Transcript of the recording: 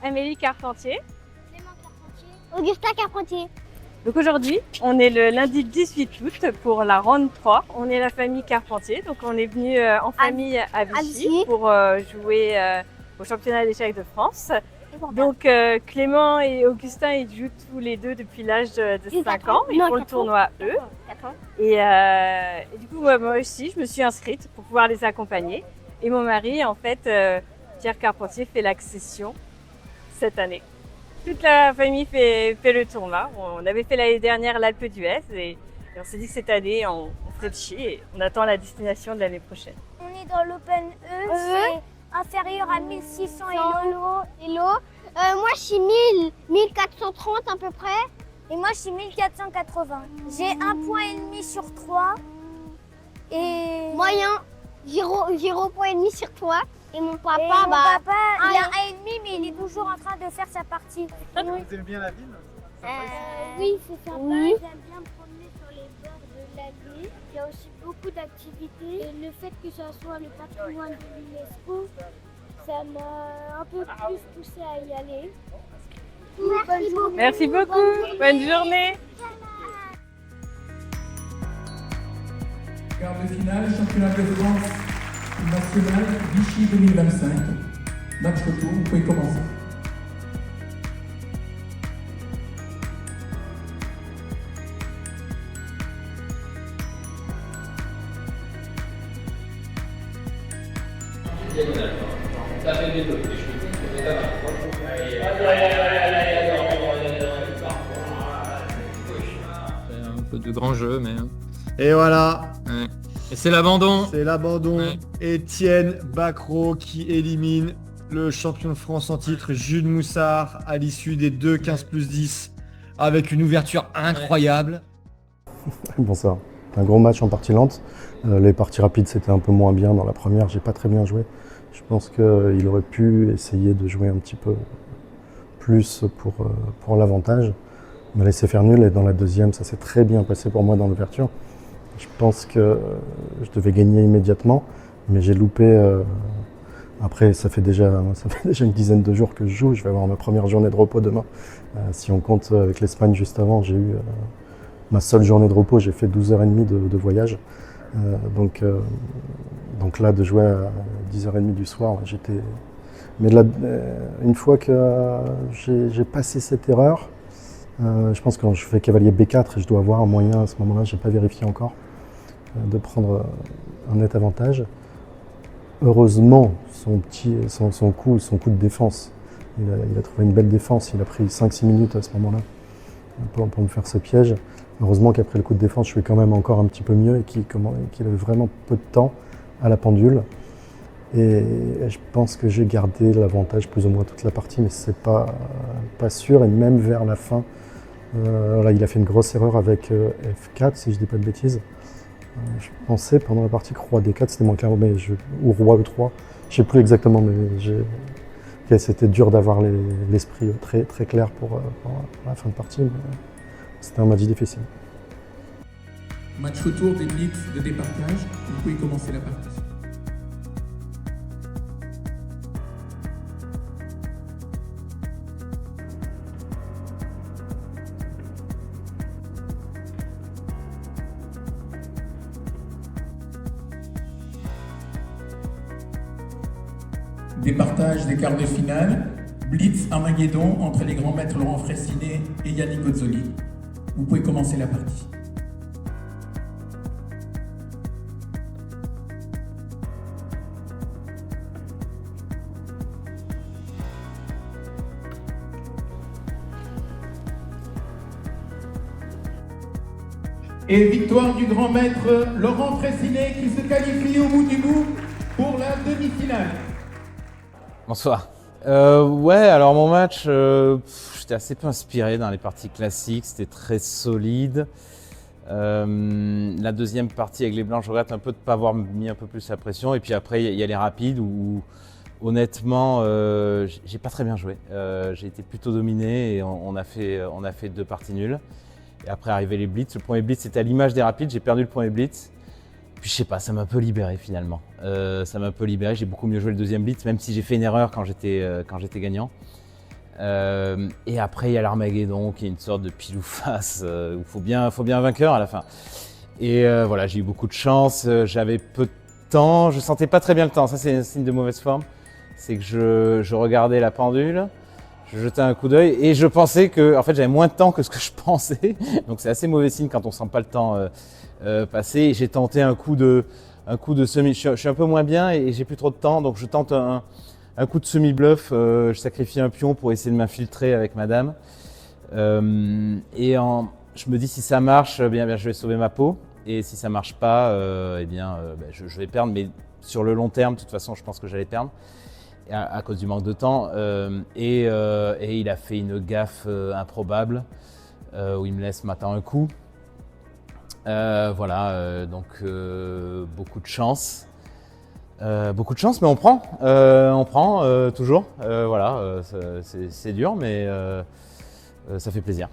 Amélie Carpentier. Clément Carpentier. Augustin Carpentier. Donc aujourd'hui, on est le lundi 18 août pour la ronde 3. On est la famille Carpentier, donc on est venu en famille à Vichy pour jouer au championnat d'échecs de France. Donc Clément et Augustin, ils jouent tous les deux depuis l'âge de 5 ans. Ils font le tournoi eux. Et du coup, moi aussi, je me suis inscrite pour pouvoir les accompagner. Et mon mari, en fait, Pierre Carpentier, fait l'accession cette année. Toute la famille fait le tournoi. On avait fait l'année dernière l'Alpe d'Huez et on s'est dit que cette année, on ferait le chi et on attend la destination de l'année prochaine. On est dans l'Open E, c'est inférieur à 1600 Elo. Moi, je suis 1430 à peu près. Et moi, je suis 1480. J'ai 1,5 point sur 3. Et moyen, 0,5 point sur 3. Et mon papa, il a 1,5, mais il est toujours en train de faire sa partie. Vous aimez bien la ville? Oui, c'est sympa. Oui. J'aime bien me promener sur les bords de l'allée. Il y a aussi beaucoup d'activités. Et le fait que ça soit le patrimoine de l'UNESCO, ça m'a un peu plus poussé à y aller. Merci beaucoup. Bonne journée. Quart de finale, championnat de France national Vichy 2025. Match retour, vous pouvez commencer. Un peu de grand jeu, mais. Et voilà, Ouais. Et c'est l'abandon. c'est l'abandon. Ouais. Étienne Bacrot qui élimine le champion de France en titre, Jules Moussard, à l'issue des 2 15+10, avec une ouverture incroyable. Bonsoir. Un gros match en partie lente. Les parties rapides, c'était un peu moins bien. Dans la première, j'ai pas très bien joué. Je pense qu'il aurait pu essayer de jouer un petit peu plus pour l'avantage. Il m'a laissé faire nul et dans la deuxième, ça s'est très bien passé pour moi dans l'ouverture. Je pense que je devais gagner immédiatement, mais j'ai loupé. Après, ça fait déjà une dizaine de jours que je joue. Je vais avoir ma première journée de repos demain. Si on compte avec l'Espagne juste avant, j'ai eu ma seule journée de repos. J'ai fait 12h30 de voyage. Donc là, de jouer à 10h30 du soir, j'étais. Mais là, une fois que j'ai passé cette erreur, je pense que quand je fais cavalier B4, je dois avoir un moyen à ce moment-là, je n'ai pas vérifié encore, de prendre un net avantage. Heureusement, son coup de défense, il a trouvé une belle défense, il a pris 5-6 minutes à ce moment-là pour me faire ce piège. Heureusement qu'après le coup de défense, je fais quand même encore un petit peu mieux et qu'il avait vraiment peu de temps à la pendule. Et je pense que j'ai gardé l'avantage plus ou moins toute la partie, mais c'est pas sûr. Et même vers la fin, là, il a fait une grosse erreur avec F4, si je dis pas de bêtises. Je pensais pendant la partie que Roi D4 c'était moins clair, ou Roi E3, je sais plus exactement, mais c'était dur d'avoir l'esprit très, très clair pour la fin de partie, mais c'était un match difficile. Match retour des blitz de départage, vous pouvez commencer la partie. Départage des quarts de finale, blitz Armageddon entre les grands maîtres Laurent Fressinet et Yannick Gozzoli. Vous pouvez commencer la partie. Et victoire du grand maître Laurent Fressinet qui se qualifie au bout du bout pour la demi-finale. Bonsoir. Ouais, alors mon match, j'étais assez peu inspiré dans les parties classiques, c'était très solide. La deuxième partie avec les blancs, je regrette un peu de ne pas avoir mis un peu plus la pression. Et puis après, il y a les rapides où honnêtement, j'ai pas très bien joué. J'ai été plutôt dominé et on a fait 2 parties nulles. Et après arrivaient les blitz. Le premier blitz c'était à l'image des rapides, j'ai perdu le premier blitz. Puis je sais pas, ça m'a un peu libéré finalement. Ça m'a un peu libéré, j'ai beaucoup mieux joué le deuxième blitz, même si j'ai fait une erreur quand j'étais gagnant. Et après, il y a l'Armageddon qui est une sorte de pile ou face où il faut bien un vainqueur à la fin. Et voilà, j'ai eu beaucoup de chance, j'avais peu de temps, je sentais pas très bien le temps, ça c'est un signe de mauvaise forme. C'est que je regardais la pendule, je jetais un coup d'œil et je pensais que en fait, j'avais moins de temps que ce que je pensais. Donc c'est assez mauvais signe quand on sent pas le temps passer. Et j'ai tenté un coup de semi, je suis un peu moins bien et j'ai plus trop de temps, donc je tente un coup de semi-bluff, je sacrifie un pion pour essayer de m'infiltrer avec madame. Je me dis si ça marche, bien je vais sauver ma peau. Et si ça marche pas, je vais perdre. Mais sur le long terme, de toute façon, je pense que j'allais perdre à cause du manque de temps. Et il a fait une gaffe improbable où il me laisse matin un coup. Donc beaucoup de chance. Mais on prend toujours. C'est dur, mais ça fait plaisir.